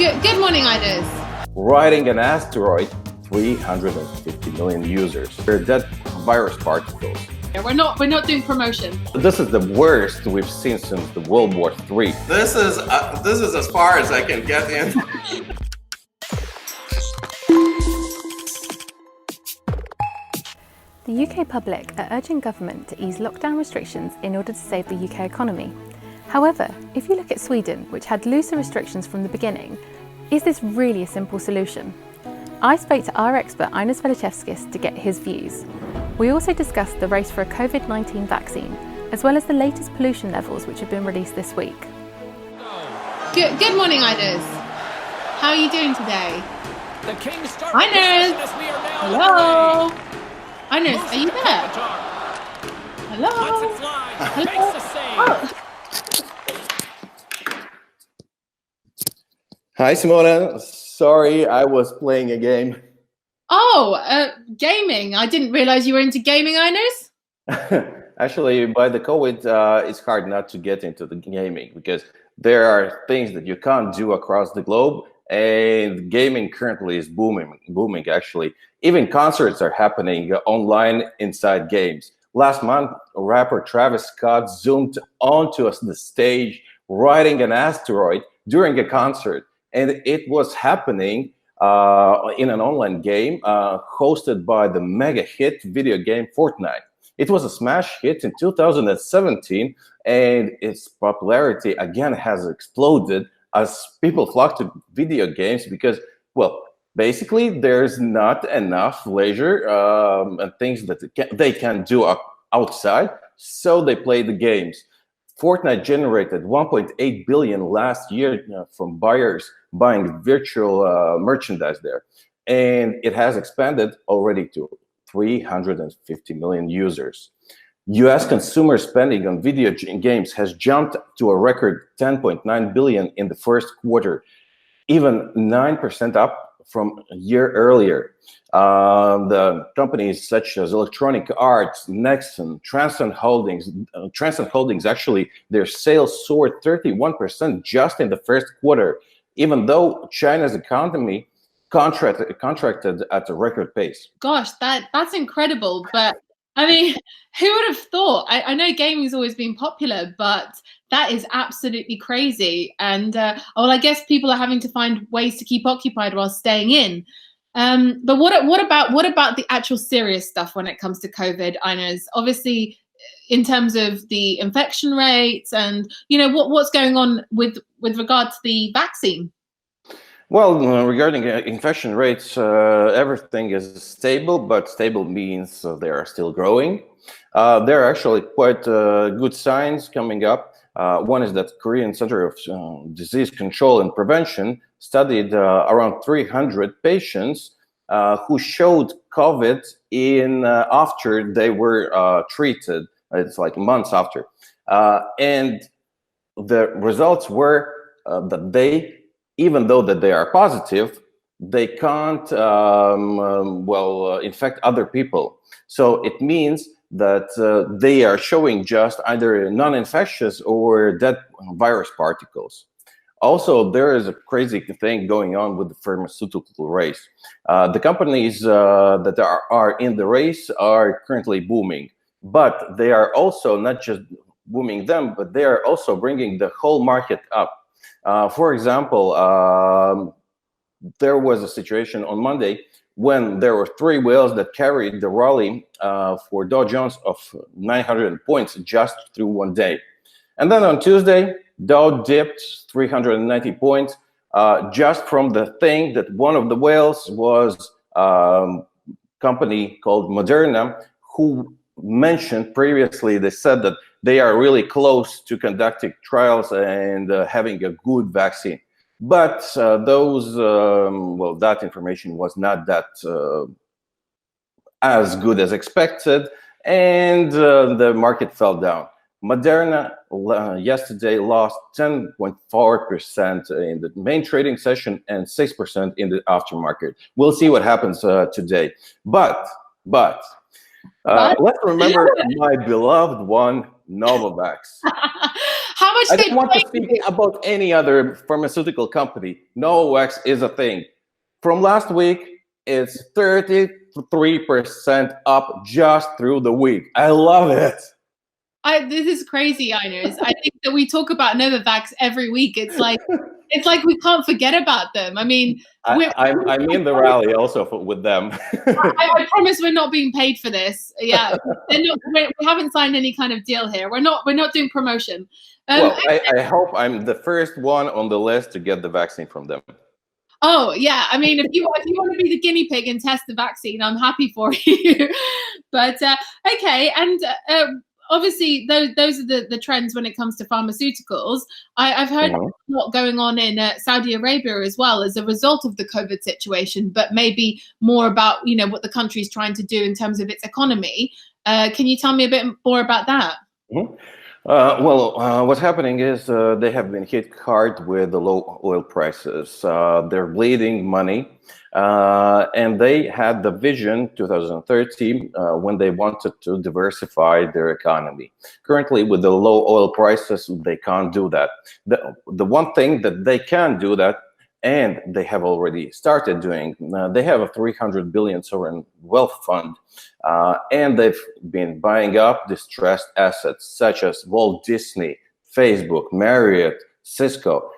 Good morning, Ainars. Riding an asteroid, 350 million users. They're dead virus particles. We're not doing promotion. This is the worst we've seen since the World War III. This is as far as I can get in. The UK public are urging government to ease lockdown restrictions in order to save the UK economy. However, if you look at Sweden, which had looser restrictions from the beginning, is this really a simple solution? I spoke to our expert Ainars Velicevskis to get his views. We also discussed the race for a COVID-19 vaccine, as well as the latest pollution levels which have been released this week. Good morning, Ainars. How are you doing today? Ainars! Hello! Ainars, are you there? Hello? Hello? Oh. Hi, Simona. Sorry, I was playing a game. Oh, gaming. I didn't realize you were into gaming, Ainars. Actually, by the COVID, it's hard not to get into the gaming because there are things that you can't do across the globe, and gaming currently is booming actually. Even concerts are happening online inside games. Last month, rapper Travis Scott zoomed onto the stage riding an asteroid during a concert. And it was happening in an online game hosted by the mega hit video game Fortnite. It was a smash hit in 2017, and its popularity again has exploded as people flock to video games because, well, basically there's not enough leisure and things that they can do outside, so they play the games. Fortnite generated 1.8 billion last year from buyers buying virtual merchandise there. And it has expanded already to 350 million users. US consumer spending on video games has jumped to a record 10.9 billion in the first quarter, even 9% up from a year earlier. The companies such as Electronic Arts, Nexon, Tencent Holdings, actually, their sales soared 31% just in the first quarter, even though China's economy contracted at a record pace. Gosh, that's incredible. But I mean, who would have thought? I know gaming's always been popular, but that is absolutely crazy. And well, I guess people are having to find ways to keep occupied while staying in. But what about the actual serious stuff when it comes to COVID, Ainars? Obviously, in terms of the infection rates and what's going on with regard to the vaccine. Well, regarding infection rates, everything is stable, but stable means they are still growing. There are actually quite good signs coming up. One is that Korean Center of Disease Control and Prevention studied around 300 patients who showed COVID after they were treated. It's like months after. And the results were that even though that they are positive, they can't infect other people. So it means that they are showing just either non-infectious or dead virus particles. Also, there is a crazy thing going on with the pharmaceutical race. The companies that are in the race are currently booming, but they are also not just booming them, but they are also bringing the whole market up. For example, there was a situation on Monday when there were 3 whales that carried the rally for Dow Jones of 900 points just through one day. And then on Tuesday, Dow dipped 390 points just from the thing that one of the whales was a company called Moderna, who mentioned previously, they said that they are really close to conducting trials and having a good vaccine. But that information was not that as good as expected, and the market fell down. Moderna yesterday lost 10.4% in the main trading session and 6% in the aftermarket. We'll see what happens today. But let's remember my beloved one, Novavax. How much I they don't want to pay speak you? about any other pharmaceutical company. Novavax is a thing. From last week, it's 33% up just through the week. I love it. This is crazy, Ainars. I think that we talk about Novavax every week. It's like we can't forget about them. I mean, I'm in the rally also with them. I promise we're not being paid for this. Yeah, we haven't signed any kind of deal here. We're not doing promotion. Well, I hope I'm the first one on the list to get the vaccine from them. Oh yeah, I mean, if you want to be the guinea pig and test the vaccine, I'm happy for you. But okay, and obviously those are the trends when it comes to pharmaceuticals. I've heard a lot going on in Saudi Arabia as well as a result of the COVID situation, but maybe more about what the country is trying to do in terms of its economy. Can you tell me a bit more about that? What's happening is they have been hit hard with the low oil prices. They're bleeding money, and they had the vision 2030 when they wanted to diversify their economy. Currently, with the low oil prices, they can't do that. The one thing that they can do that, and they have already started doing, they have a 300 billion sovereign wealth fund, and they've been buying up distressed assets such as Walt Disney, Facebook, Marriott, Cisco.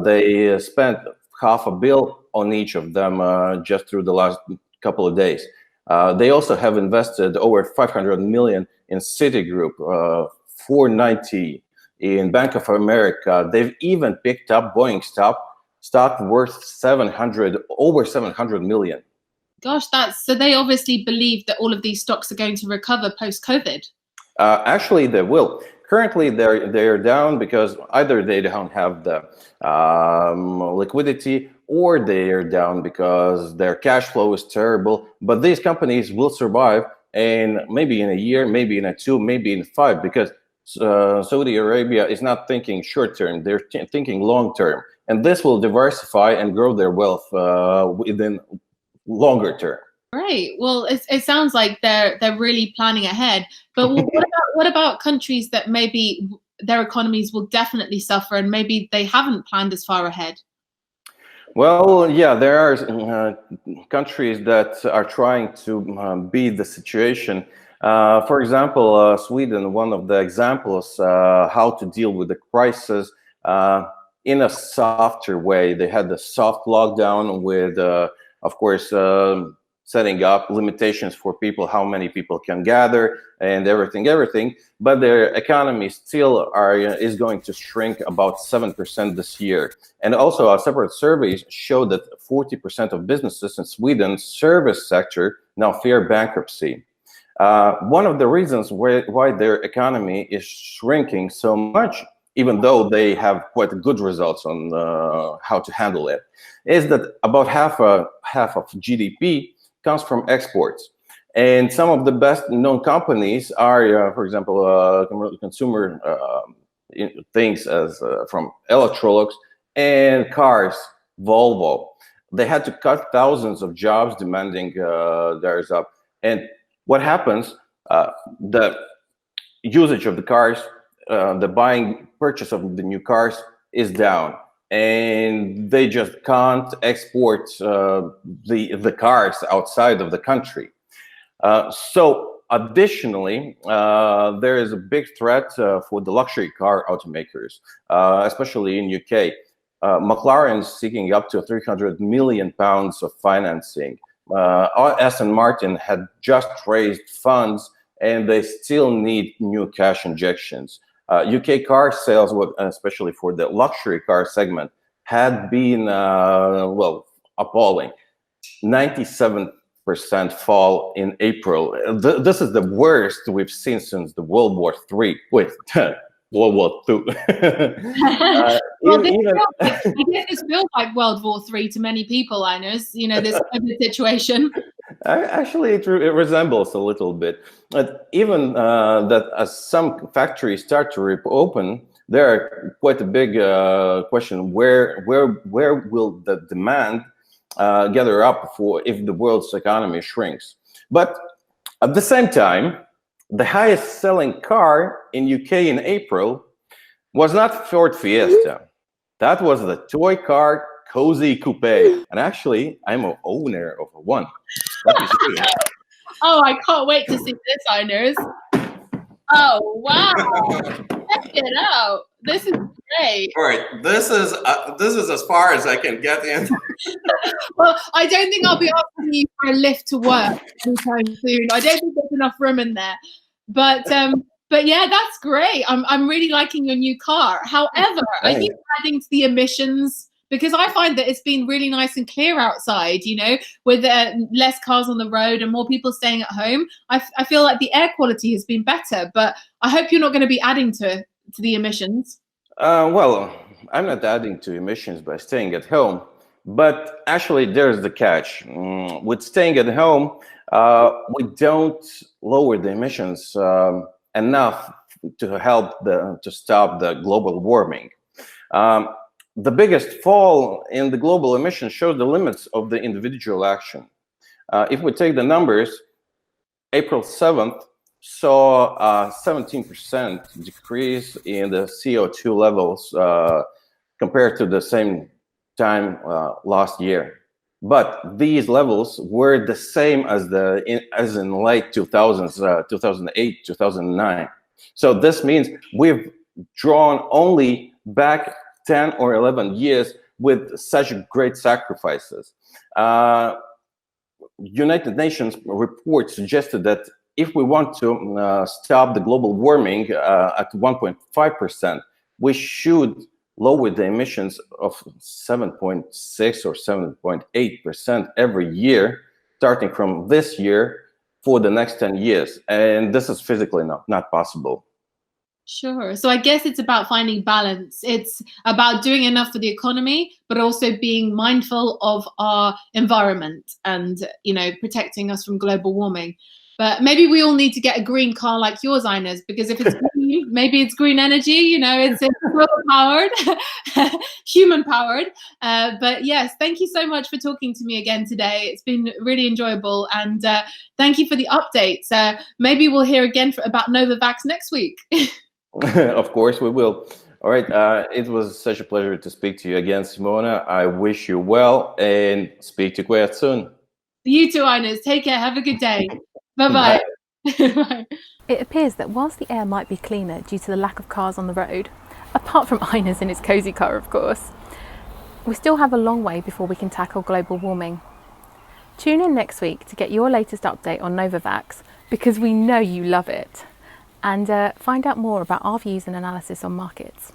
They spent $500 million on each of them just through the last couple of days. They also have invested over 500 million in Citigroup, 490 in Bank of America. They've even picked up Boeing stock worth over 700 million. Gosh, so they obviously believe that all of these stocks are going to recover post-COVID. Actually, they will. Currently, they're down because either they don't have the liquidity, or they are down because their cash flow is terrible. But these companies will survive, and maybe in a year, maybe in 2, maybe in 5, because Saudi Arabia is not thinking short term; they're thinking long term, and this will diversify and grow their wealth within longer term. Right. Well, it sounds like they're really planning ahead. But what about countries that maybe their economies will definitely suffer and maybe they haven't planned as far ahead? Well, yeah, there are countries that are trying to beat the situation. For example, Sweden, one of the examples how to deal with the crisis in a softer way. They had the soft lockdown with, of course, setting up limitations for people, how many people can gather and everything. But their economy still is going to shrink about 7% this year. And also, our separate surveys show that 40% of businesses in Sweden's service sector now fear bankruptcy. One of the reasons why their economy is shrinking so much, even though they have quite good results on how to handle it, is that about half of GDP comes from exports. And some of the best known companies are, for example, consumer things as from Electrolux and cars, Volvo. They had to cut thousands of jobs demanding theirs up. And what happens, the usage of the cars, the purchase of the new cars is down. And they just can't export the cars outside of the country. So additionally, there is a big threat for the luxury car automakers, especially in UK. McLaren is seeking up to £300 million of financing. Aston Martin had just raised funds, and they still need new cash injections. UK car sales, especially for the luxury car segment, had been appalling. 97% fall in April. This is the worst we've seen since the World War III. Wait, World War II. Well, I guess this feels like World War III to many people, Ainars, this COVID situation. Actually, it resembles a little bit. But even that as some factories start to reopen, there are quite a big question: where will the demand gather up for if the world's economy shrinks? But at the same time, the highest selling car in UK in April was not Ford Fiesta. That was the toy car Cozy Coupe. And actually, I'm an owner of one. Let me show you. Oh, I can't wait to see this, Ainars. Oh, wow. Check it out. This is great. All right, this is as far as I can get in. Well, I don't think I'll be asking you for a lift to work anytime soon. I don't think there's enough room in there. But yeah, that's great. I'm really liking your new car. However, are you adding to the emissions? Because I find that it's been really nice and clear outside, you know, with less cars on the road and more people staying at home. I feel like the air quality has been better, but I hope you're not going to be adding to the emissions. Well, I'm not adding to emissions by staying at home, but actually there's the catch. With staying at home, we don't lower the emissions enough to help to stop the global warming. The biggest fall in the global emissions shows the limits of the individual action. If we take the numbers, April 7th saw a 17% decrease in the CO2 levels compared to the same time last year. But these levels were the same as in late 2000s, 2008, 2009. So this means we've drawn only back 10 or 11 years with such great sacrifices. United Nations report suggested that if we want to stop the global warming at 1.5%, we should lower the emissions of 7.6 or 7.8% every year, starting from this year for the next 10 years. And this is physically not possible. Sure. So I guess it's about finding balance. It's about doing enough for the economy, but also being mindful of our environment and, you know, protecting us from global warming. But maybe we all need to get a green car like yours, Ainars, because if it's green, maybe it's green energy, you know, it's powered, human powered. But yes, thank you so much for talking to me again today. It's been really enjoyable. And thank you for the updates. Maybe we'll hear again about Novavax next week. Of course we will. All right. It was such a pleasure to speak to you again, Simona. I wish you well and speak to you quite soon. You too, Ainars. Take care. Have a good day. Bye-bye. Bye. It appears that whilst the air might be cleaner due to the lack of cars on the road, apart from Ainars in his cosy car, of course, we still have a long way before we can tackle global warming. Tune in next week to get your latest update on Novavax, because we know you love it. And find out more about our views and analysis on markets.